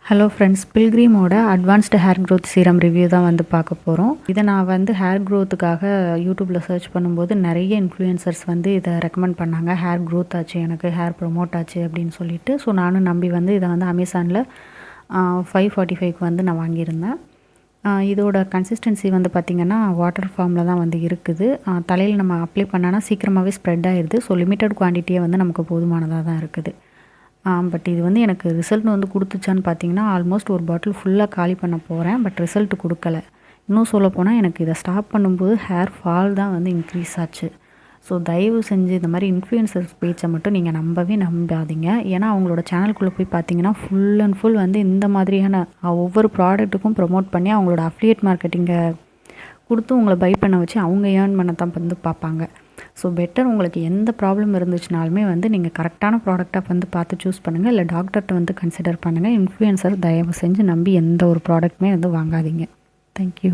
Hello friends, பில்கிரிமோட advanced hair growth serum review தான் வந்து பார்க்க போகிறோம். இதை நான் வந்து ஹேர் க்ரோத்துக்காக யூடியூப்பில் சர்ச் பண்ணும்போது நிறைய இன்ஃப்ளூயன்சர்ஸ் வந்து இதை ரெக்கமெண்ட் பண்ணாங்க. ஹேர் க்ரோத் ஆச்சு, எனக்கு ஹேர் ப்ரொமோட் ஆச்சு அப்படின்னு சொல்லிட்டு. ஸோ நானும் நம்பி வந்து இதை வந்து அமேசானில் 545க்கு வந்து நான் வாங்கியிருந்தேன். இதோட கன்சிஸ்டன்சி வந்து பார்த்திங்கன்னா வாட்டர் ஃபார்மில் தான் வந்து இருக்குது. தலையில் நம்ம அப்ளை பண்ணோன்னா சீக்கிரமாகவே ஸ்ப்ரெட் ஆகிடுது. ஸோ லிமிட்டட் குவான்டிட்டியே வந்து நமக்கு போதுமானதாக தான் இருக்குது. பட் இது வந்து எனக்கு ரிசல்ட் வந்து கொடுத்துச்சான்னு பார்த்தீங்கன்னா, ஆல்மோஸ்ட் ஒரு பாட்டில் ஃபுல்லாக காலி பண்ண போகிறேன். பட் ரிசல்ட் கொடுக்கல. இன்னும் சொல்லப்போனால் எனக்கு இதை ஸ்டாப் பண்ணும்போது ஹேர் ஃபால் தான் வந்து இன்க்ரீஸ் ஆச்சு. ஸோ தயவு செஞ்சு இந்த மாதிரி இன்ஃப்ளூயன்சர்ஸ் பேச்சை மட்டும் நீங்கள் நம்பாதீங்க. ஏன்னா அவங்களோட சேனலுக்குள்ளே போய் பார்த்தீங்கன்னா ஃபுல் அண்ட் ஃபுல் வந்து இந்த மாதிரியான ஒவ்வொரு ப்ராடக்ட்டுக்கும் ப்ரொமோட் பண்ணி அவங்களோட அஃபிலியேட் மார்க்கெட்டிங்கை கொடுத்து உங்களை பை பண்ண வச்சு அவங்க ஏர்ன் பண்ண தான் வந்து பார்ப்பாங்க. ஸோ பெட்டர் உங்களுக்கு எந்த ப்ராப்ளம் இருந்துச்சுனாலுமே வந்து நீங்கள் கரெக்டான ப்ராடக்டாக வந்து பார்த்து சூஸ் பண்ணுங்கள். இல்லை டாக்டர்கிட்ட வந்து கன்சிடர் பண்ணுங்கள். இன்ஃப்ளூயன்சர் தயவு செஞ்சு நம்பி எந்த ஒரு ப்ராடக்ட்டுமே வந்து வாங்காதீங்க. தேங்க்யூ.